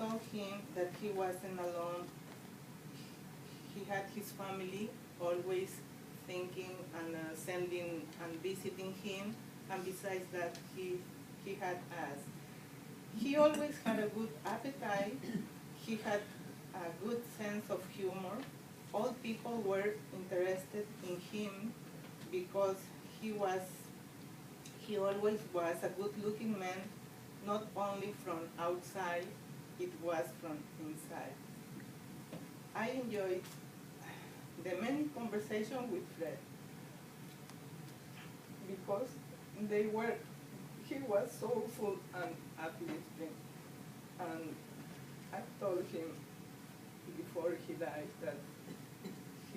told him that he wasn't alone. He had his family always thinking and sending and visiting him, and besides that, he had us. He always had a good appetite. He had a good sense of humor. All people were interested in him because he always was a good-looking man, not only from outside, it was from inside. I enjoyed the many conversations with Fred because he was so full and uplifting. And I told him before he died that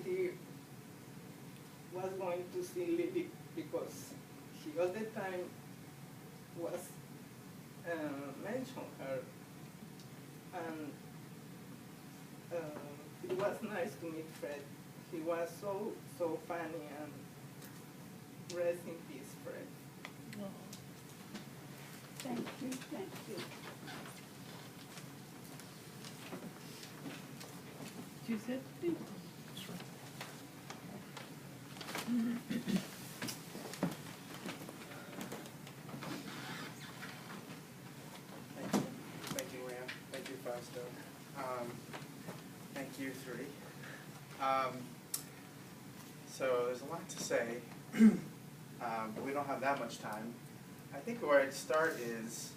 he was going to see Lily because he all the time was mention her, and it was nice to meet Fred. He was so funny, and rest in peace, Fred. Oh. Thank you, thank you. Giuseppe? Thank you, Ram. Thank you, Fausto. Thank you, three. So there's a lot to say. But we don't have that much time. I think where I'd start is,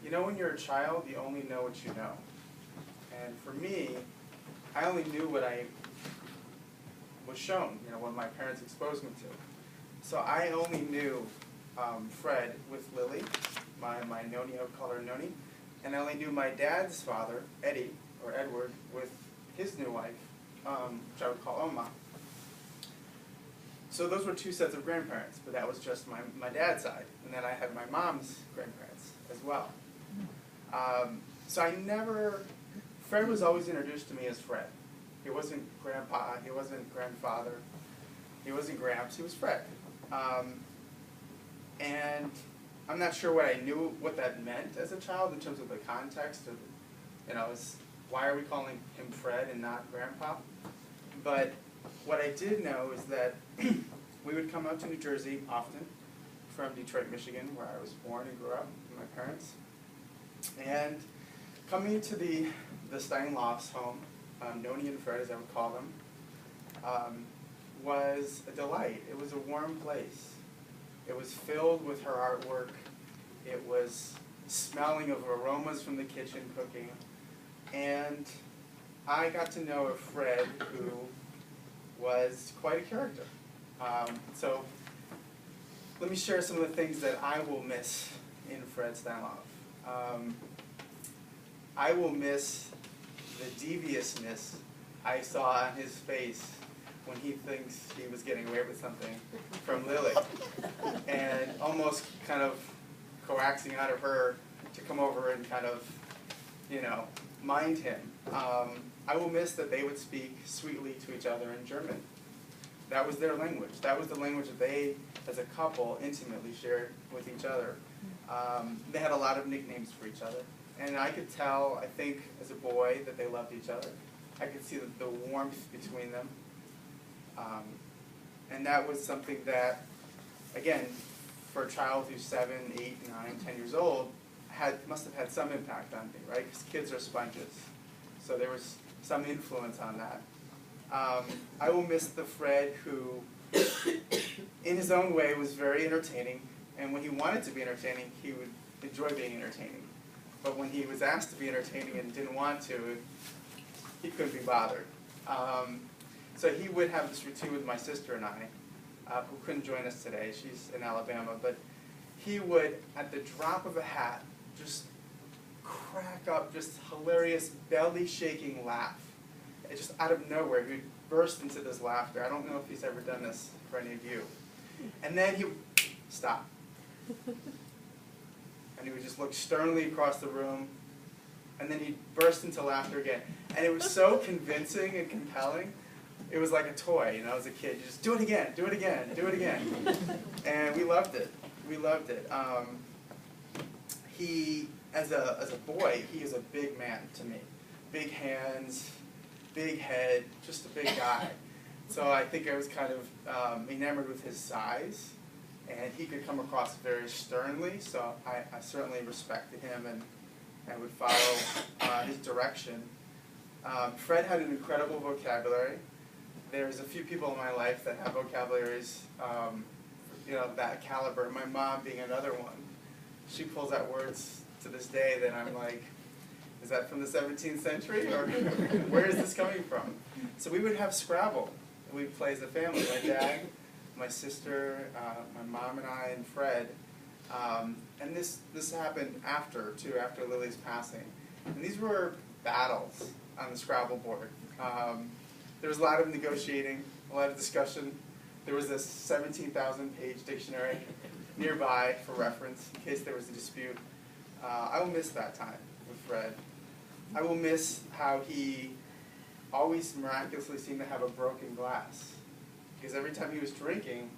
you know, when you're a child, you only know what you know. And for me, I only knew what I was shown, you know, what my parents exposed me to. So I only knew Fred with Lily, my Noni, I would call her Noni, and I only knew my dad's father, Eddie, or Edward, with his new wife, which I would call Oma. So those were two sets of grandparents, but that was just my dad's side. And then I had my mom's grandparents as well. So Fred was always introduced to me as Fred. He wasn't grandpa, he wasn't grandfather, he wasn't Gramps, he was Fred. And I'm not sure what I knew what that meant as a child in terms of the context of, you know, why are we calling him Fred and not grandpa? But what I did know is that we would come out to New Jersey often from Detroit, Michigan, where I was born and grew up with my parents. And coming to the Steinlauf's home, Noni and Fred, as I would call them, was a delight. It was a warm place. It was filled with her artwork. It was smelling of aromas from the kitchen cooking. And I got to know a Fred who was quite a character. So let me share some of the things that I will miss in Fred Steinlauf. I will miss the deviousness I saw on his face when he thinks he was getting away with something from Lily, and almost kind of coaxing out of her to come over and kind of, you know, mind him. I will miss that they would speak sweetly to each other in German. That was their language. That was the language that they, as a couple, intimately shared with each other. They had a lot of nicknames for each other. And I could tell, I think, as a boy, that they loved each other. I could see the warmth between them. And that was something that, again, for a child who's 7, 8, 9, 10 years old, must have had some impact on me, right? Because kids are sponges. So there was some influence on that. I will miss the Fred who, in his own way, was very entertaining. And when he wanted to be entertaining, he would enjoy being entertaining. But when he was asked to be entertaining and didn't want to, he couldn't be bothered. So he would have this routine with my sister and I, who couldn't join us today. She's in Alabama. But he would, at the drop of a hat, just crack up just hilarious, belly-shaking laugh. It just out of nowhere, he would burst into this laughter. I don't know if he's ever done this for any of you. And then he would stop. And he would just look sternly across the room, and then he'd burst into laughter again. And it was so convincing and compelling. It was like a toy, you know, as a kid. You just do it again, do it again, do it again. And we loved it. We loved it. He as a boy, he is a big man to me. Big hands, big head, just a big guy. So I think I was kind of enamored with his size, and he could come across very sternly, so I certainly respected him and would follow his direction. Fred had an incredible vocabulary. There's a few people in my life that have vocabularies, that caliber, my mom being another one. She pulls out words to this day that I'm like, is that from the 17th century, or where is this coming from? So we would have Scrabble. We'd play as a family, my dad, my sister, my mom and I, and Fred. And this happened after Lily's passing. And these were battles on the Scrabble board. There was a lot of negotiating, a lot of discussion. There was this 17,000-page dictionary nearby for reference in case there was a dispute. I will miss that time with Fred. I will miss how he always miraculously seemed to have a broken glass. Because every time he was drinking,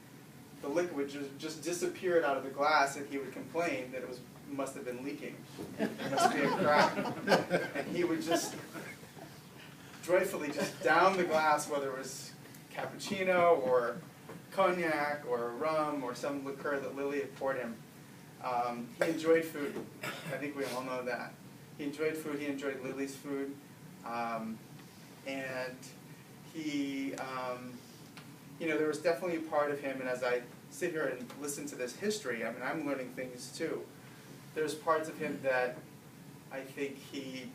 the liquid just disappeared out of the glass, and he would complain that it must have been leaking. It must be a crack. And he would just joyfully just down the glass, whether it was cappuccino or cognac or rum or some liqueur that Lily had poured him. He enjoyed food. I think we all know that. He enjoyed food. He enjoyed Lily's food. And he, there was definitely a part of him, and as I sit here and listen to this history, I mean, I'm learning things too. There's parts of him that I think he,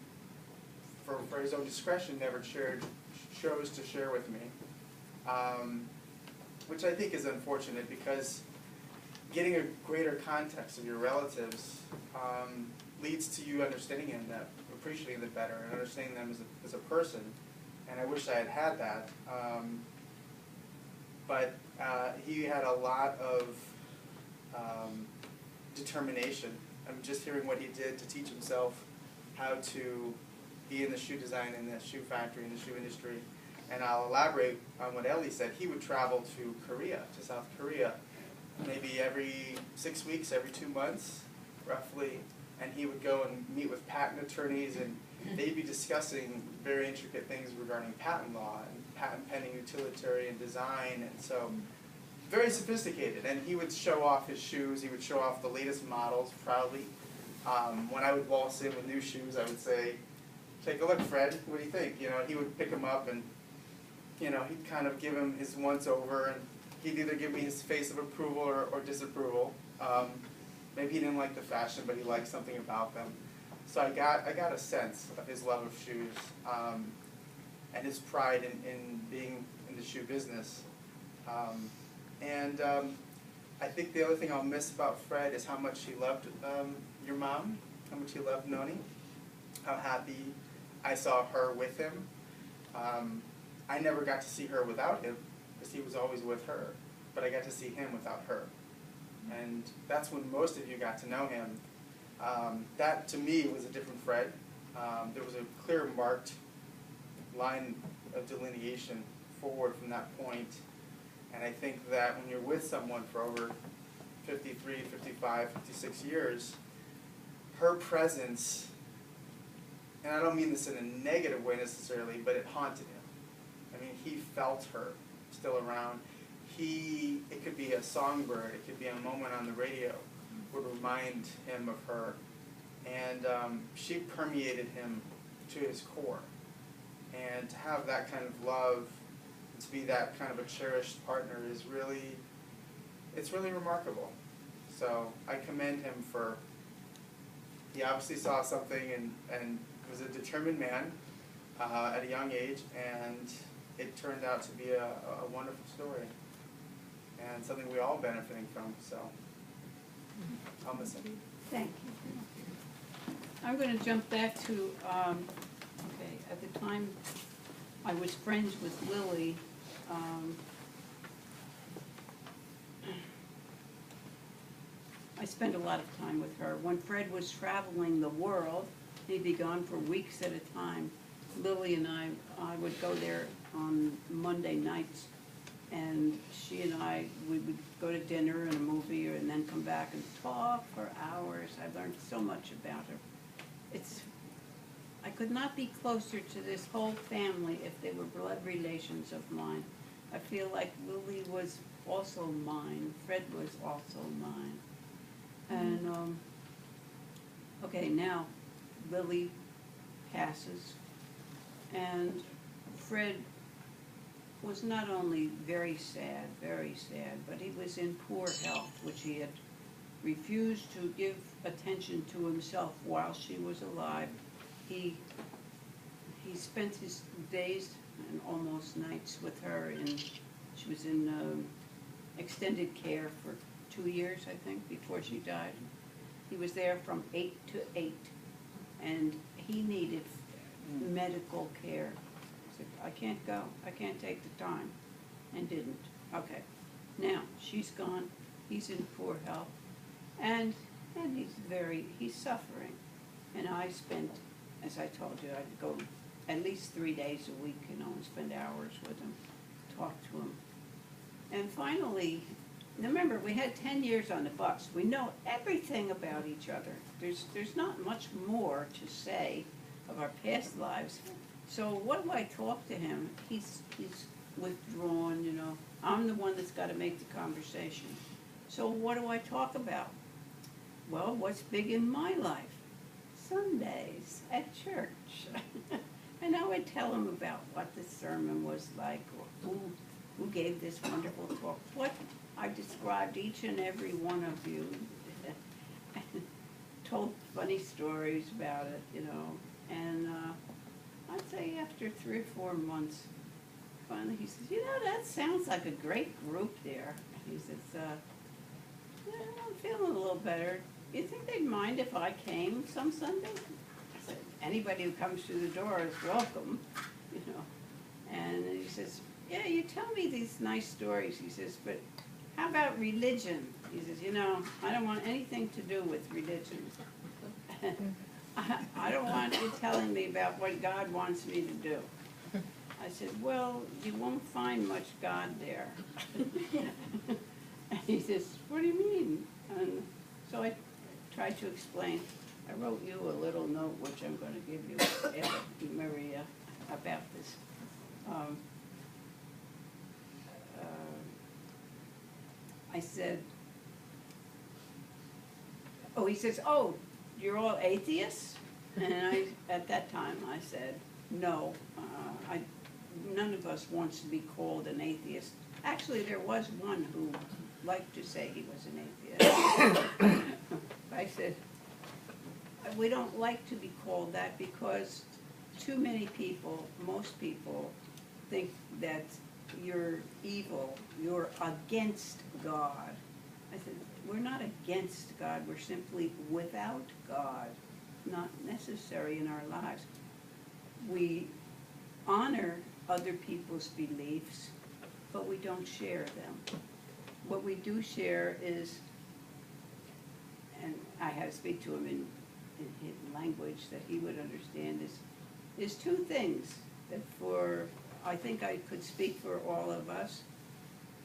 for his own discretion, never chose to share with me, which I think is unfortunate, because getting a greater context of your relatives leads to you understanding them, appreciating them better, and understanding them as a person. And I wish I had had that. But he had a lot of determination. I'm just hearing what he did to teach himself how to be in the shoe design, in the shoe factory, in the shoe industry. And I'll elaborate on what Ellie said. He would travel to Korea, to South Korea, maybe every 6 weeks, every 2 months, roughly. And he would go and meet with patent attorneys, and they'd be discussing very intricate things regarding patent law and patent pending utilitarian design, and so very sophisticated. And he would show off his shoes. He would show off the latest models proudly. When I would waltz in with new shoes, I would say, "Take a look, Fred. What do you think?" He would pick them up, and he'd kind of give him his once over, and he'd either give me his face of approval or disapproval. Maybe he didn't like the fashion, but he liked something about them. So I got a sense of his love of shoes, and his pride in being in the shoe business. I think the other thing I'll miss about Fred is how much he loved your mom, how much he loved Noni, how happy I saw her with him. I never got to see her without him, because he was always with her, but I got to see him without her. And that's when most of you got to know him. That, to me, was a different Fred. There was a clear marked line of delineation forward from that point. And I think that when you're with someone for over 53, 55, 56 years, her presence, and I don't mean this in a negative way necessarily, but it haunted him. I mean, he felt her still around. It could be a songbird, it could be a moment on the radio, would remind him of her. And she permeated him to his core. And to have that kind of love, and to be that kind of a cherished partner is really, it's really remarkable. So I commend him for, he obviously saw something and was a determined man at a young age, and it turned out to be a wonderful story. And something we're all benefiting from, so I'll miss him. Thank you. I'm going to jump back to, at the time I was friends with Lily, I spent a lot of time with her. When Fred was traveling the world, he'd be gone for weeks at a time. Lily and I would go there on Monday nights And she and I, we would go to dinner and a movie and then come back and talk for hours. I learned so much about her. I could not be closer to this whole family if they were blood relations of mine. I feel like Lily was also mine, Fred was also mine. And, okay, now Lily passes, and Fred was not only very sad, but he was in poor health, which he had refused to give attention to himself while she was alive. He spent his days and almost nights with her, and she was in extended care for 2 years, I think, before she died. He was there from 8 to 8, and he needed medical care. I said, I can't go, I can't take the time, and didn't. Okay, now she's gone, he's in poor health, and he's suffering. And I spent, as I told you, I'd go at least 3 days a week, and spend hours with him, talk to him. And finally, remember, we had 10 years on the bus. We know everything about each other. There's not much more to say of our past lives. So what do I talk to him? He's withdrawn, you know. I'm the one that's got to make the conversation. So what do I talk about? Well, what's big in my life? Sundays at church. And I would tell him about what the sermon was like, or who gave this wonderful talk, what I described each and every one of you, and told funny stories about it, you know. And I'd say after 3 or 4 months, finally he says, you know, that sounds like a great group there. He says, yeah, I'm feeling a little better. Do you think they'd mind if I came some Sunday? I said, anybody who comes through the door is welcome, you know. And he says, yeah, you tell me these nice stories. He says, but how about religion? He says, you know, I don't want anything to do with religion. I don't want you telling me about what God wants me to do. I said, well, you won't find much God there. And he says, what do you mean? And so I tried to explain. I wrote you a little note, which I'm going to give you, Maria, about this. I said, he says, oh, you're all atheists? And at that time, I said, no, none of us wants to be called an atheist. Actually, there was one who liked to say he was an atheist. I said, we don't like to be called that because too many people, most people, think that you're evil, you're against God. I said, we're not against God, we're simply without God, not necessary in our lives. We honor other people's beliefs, but we don't share them. What we do share is, and I had to speak to him in his language that he would understand, is 2 things that I think I could speak for all of us,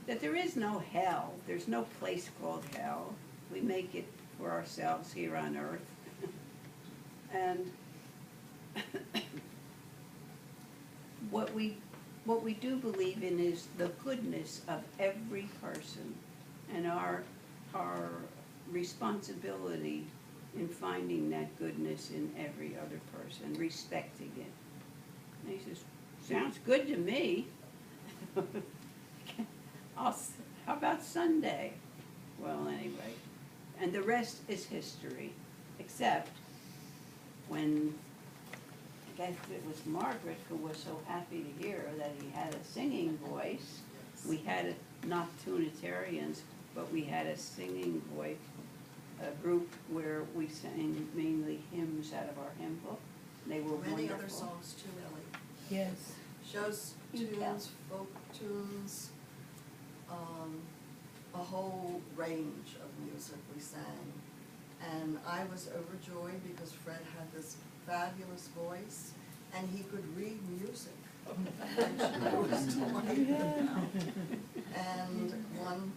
that there is no hell. There's no place called hell. We make it for ourselves here on earth. And what we do believe in is the goodness of every person, and our responsibility in finding that goodness in every other person, respecting it. And he says, sounds good to me. How about Sunday? Well, anyway, and the rest is history, except when, I guess it was Margaret who was so happy to hear that he had a singing voice. We had not Tunitarians, but we had a singing voice, a group where we sang mainly hymns out of our hymn book. They were Many wonderful. other songs too, Ellie. Yes. Shows You tell. tunes, folk tunes, a whole range of music we sang. And I was overjoyed because Fred had this fabulous voice and he could read music. And one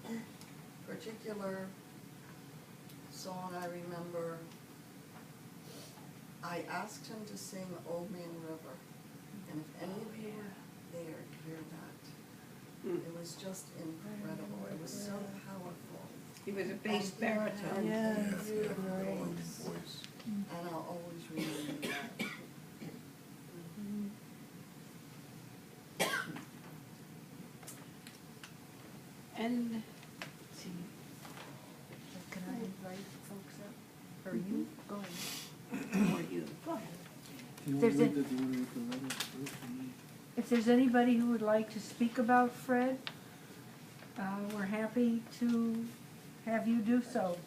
particular song I remember, I asked him to sing Old Man River. And if any of you were there to hear that, it was just incredible. It was so powerful. He was a bass baritone. And beautiful voice. And I'll always remember that. And, let's see, Can I invite folks up? Or you? Go ahead. or you, go ahead. There's If there's anybody who would like to speak about Fred, we're happy to have you do so.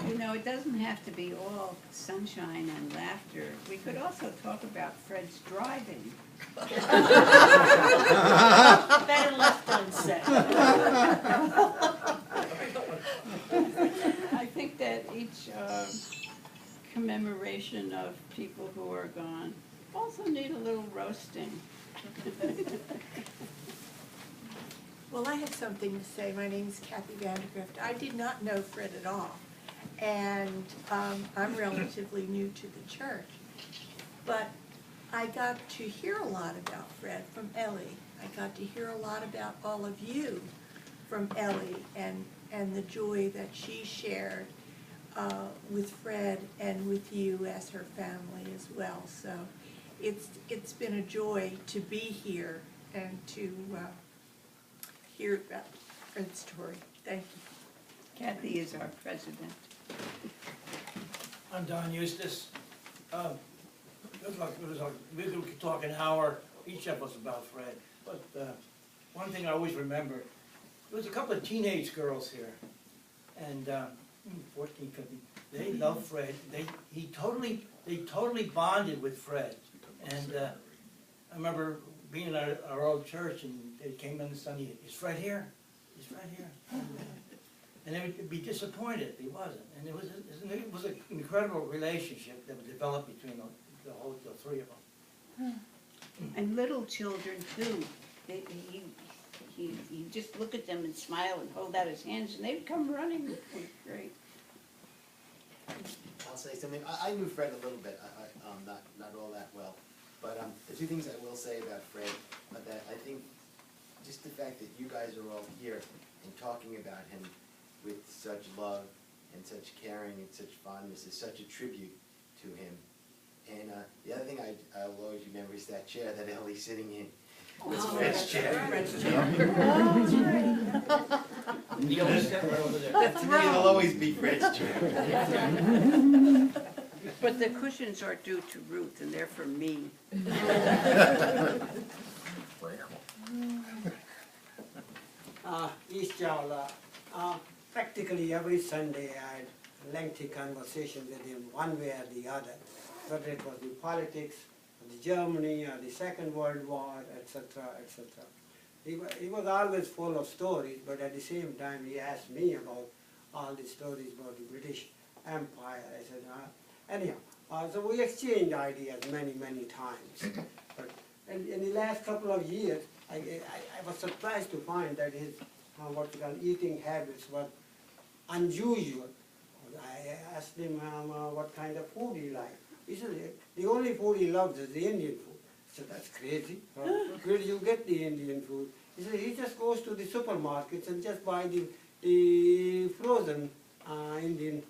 You know, it doesn't have to be all sunshine and laughter. We could also talk about Fred's driving. Better left unsaid. I think that each commemoration of people who are gone also need a little roasting. Well, I have something to say. My name's Kathy Vandergrift. I did not know Fred at all, and I'm relatively new to the church. But I got to hear a lot about Fred from Ellie. I got to hear a lot about all of you from Ellie and the joy that she shared with Fred and with you as her family as well. So it's been a joy to be here and to hear about Fred's story. Thank you. Kathy is our president. I'm Don Eustace. We could talk an hour, each of us, about Fred. But one thing I always remember, there was a couple of teenage girls here, and 14, 15. They loved Fred. They totally bonded with Fred. And I remember being at our old church, and they came in the Sunday. Is Fred here? Is Fred here? And they would be disappointed if he wasn't. And it was an incredible relationship that was developed between the three of them. And little children too. He just look at them and smile and hold out his hands, and they'd come running. It was great. I'll say something. I knew Fred a little bit, not all that well. But the two things I will say about Fred are that I think just the fact that you guys are all here and talking about him with such love and such caring and such fondness is such a tribute to him. And the other thing I will always remember is that chair that Ellie's sitting in. It's Fred's chair. Fred's chair. The other step right over there. It'll always be Fred's chair. But the cushions are due to Ruth, and they're for me. East Jawla, practically every Sunday I had lengthy conversations with him one way or the other, whether it was the politics, or the Germany, or the Second World War, etc., etc. He was always full of stories, but at the same time he asked me about all the stories about the British Empire. I said, anyhow, so we exchanged ideas many, many times. But in the last couple of years, I was surprised to find that his eating habits were unusual. I asked him what kind of food he liked. He said the only food he loves is the Indian food. I said, that's crazy. Where do you get the Indian food? He said he just goes to the supermarkets and just buy the frozen Indian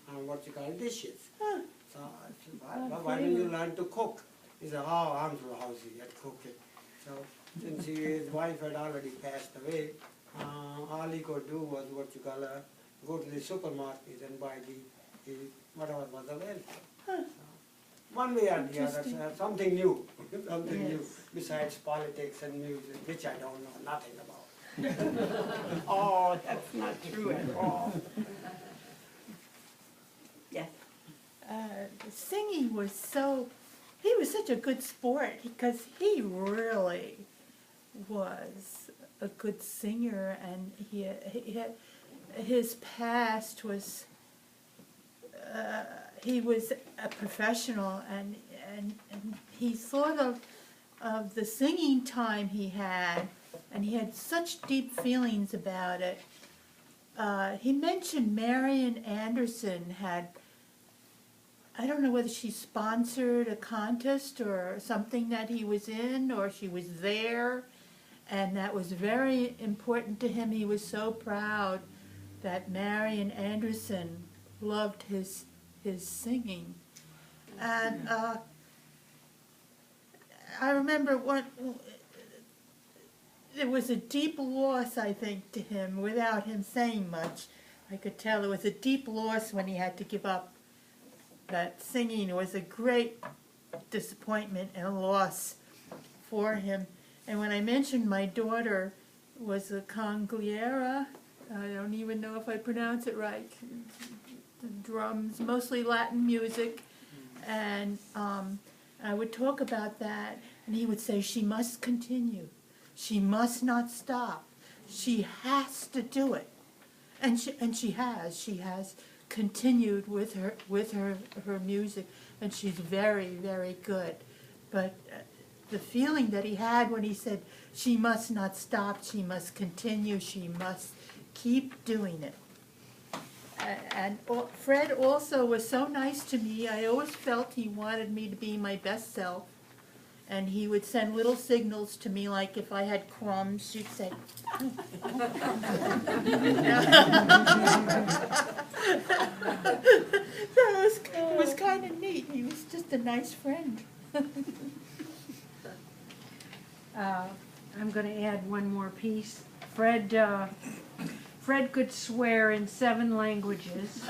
dishes. So I said, why don't you learn to cook? He said, oh, I'm so lousy at cooking. So since his wife had already passed away, all he could do was go to the supermarket and buy the whatever was available. So, one way or the other, something new, new besides politics and music, which I don't know nothing about. Oh, that's not true at all. Yes. Singing was he was such a good sport because he really was a good singer, and his past was, he was a professional, and he thought of the singing time he had, and he had such deep feelings about it. He mentioned Marian Anderson had, I don't know whether she sponsored a contest or something that he was in, or she was there, and that was very important to him. He was so proud that Marian Anderson loved his singing. And I remember there was a deep loss, I think, to him, without him saying much. I could tell it was a deep loss when he had to give up that singing. It was a great disappointment and a loss for him. And when I mentioned my daughter was a congliera, I don't even know if I pronounce it right, the drums, mostly Latin music, and I would talk about that, and he would say, she must continue. She must not stop. She has to do it. And she has continued with her music, and she's very, very good. But the feeling that he had when he said, she must not stop, she must continue, she must keep doing it. And Fred also was so nice to me. I always felt he wanted me to be my best self. And he would send little signals to me, like if I had crumbs, she'd say, it was kind of neat. He was just a nice friend. I'm going to add one more piece. Fred could swear in 7 languages,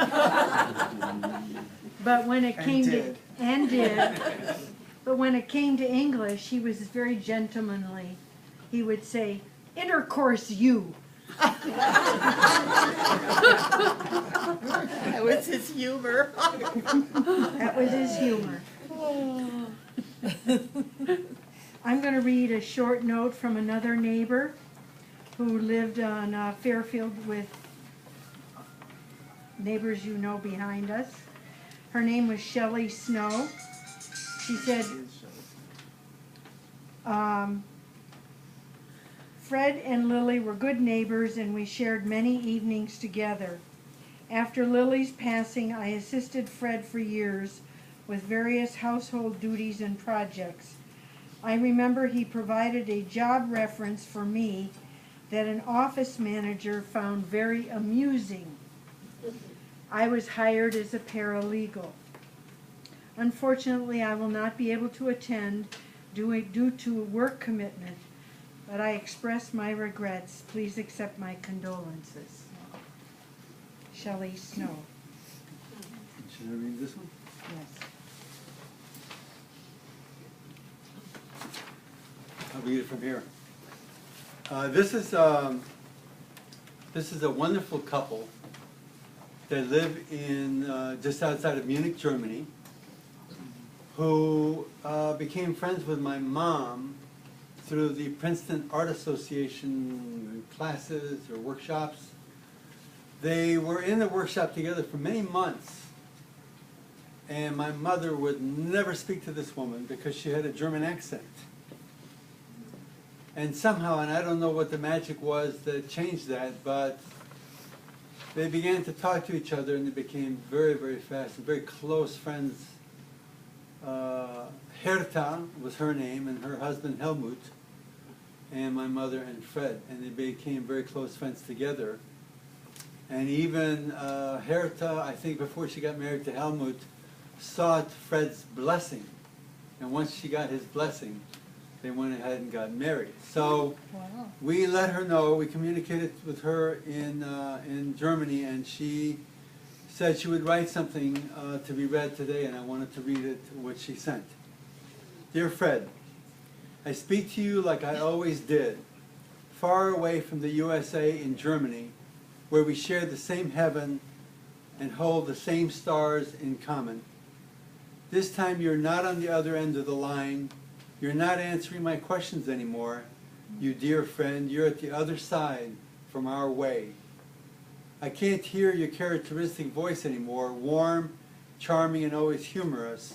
but when it came but when it came to English, he was very gentlemanly. He would say, "Intercourse you." That was his humor. That was his humor. I'm going to read a short note from another neighbor who lived on Fairfield with neighbors you know behind us. Her name was Shelley Snow. She said, Fred and Lily were good neighbors and we shared many evenings together. After Lily's passing, I assisted Fred for years with various household duties and projects. I remember he provided a job reference for me that an office manager found very amusing. I was hired as a paralegal. Unfortunately, I will not be able to attend due to a work commitment, but I express my regrets. Please accept my condolences. Shelley Snow. Should I read this one? Yes. I'll read it from here. This is a wonderful couple that live in just outside of Munich, Germany, who became friends with my mom through the Princeton Art Association classes or workshops. They were in the workshop together for many months, and my mother would never speak to this woman because she had a German accent. And somehow, and I don't know what the magic was that changed that, but they began to talk to each other and they became very, very fast, very close friends. Herta was her name, and her husband Helmut, and my mother and Fred, and they became very close friends together. And even Herta, I think before she got married to Helmut, sought Fred's blessing. And once she got his blessing, they went ahead and got married. So Wow. we let her know, we communicated with her in Germany, and she said she would write something to be read today, and I wanted to read it, what she sent. Dear Fred, I speak to you like I always did, far away from the USA in Germany, where we share the same heaven and hold the same stars in common. This time you're not on the other end of the line. You're not answering my questions anymore. You dear friend, you're at the other side from our way. I can't hear your characteristic voice anymore, warm charming, and always humorous.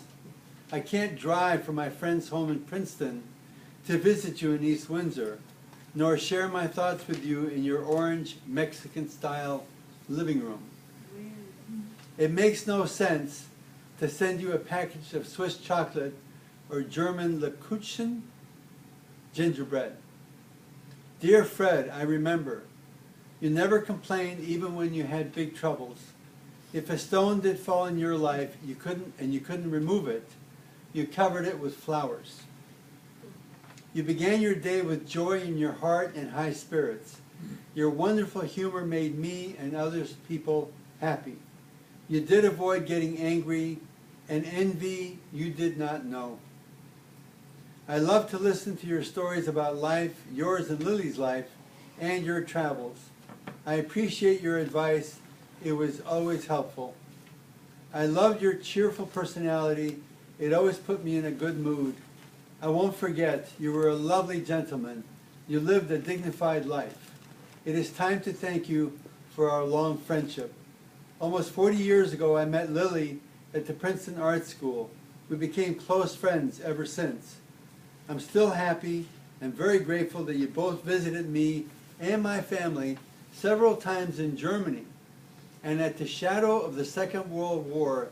I can't drive from my friend's home in Princeton to visit you in East Windsor, nor share my thoughts with you in your orange Mexican-style living room. It makes no sense to send you a package of Swiss chocolate or German Lekuchen gingerbread. Dear Fred, I remember, you never complained even when you had big troubles. If a stone did fall in your life, you couldn't remove it, you covered it with flowers. You began your day with joy in your heart and high spirits. Your wonderful humor made me and other people happy. You did avoid getting angry and envy you did not know. I love to listen to your stories about life, yours and Lily's life, and your travels. I appreciate your advice. It was always helpful. I loved your cheerful personality. It always put me in a good mood. I won't forget, you were a lovely gentleman. You lived a dignified life. It is time to thank you for our long friendship. Almost 40 years ago, I met Lily at the Princeton Art School. We became close friends ever since. I'm still happy and very grateful that you both visited me and my family several times in Germany, and that the shadow of the Second World War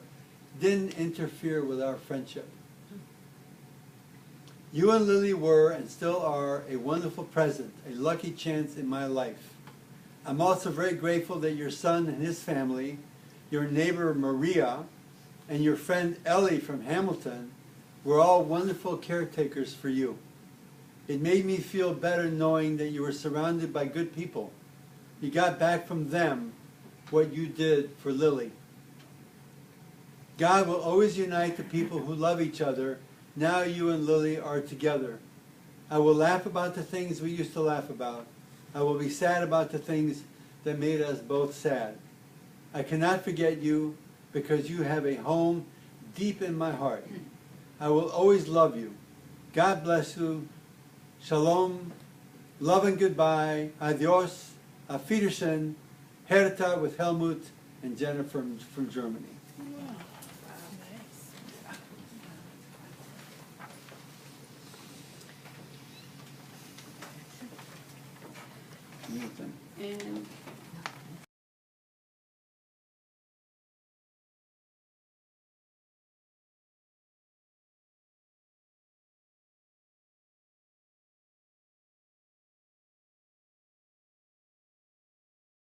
didn't interfere with our friendship. You and Lily were and still are a wonderful present, a lucky chance in my life. I'm also very grateful that your son and his family, your neighbor Maria, and your friend Ellie from Hamilton were all wonderful caretakers for you. It made me feel better knowing that you were surrounded by good people. You got back from them what you did for Lily. God will always unite the people who love each other. Now you and Lily are together. I will laugh about the things we used to laugh about. I will be sad about the things that made us both sad. I cannot forget you because you have a home deep in my heart. I will always love you. God bless you. Shalom. Love and goodbye. Adios. Auf Wiedersehen. Hertha with Helmut and Jennifer from Germany. And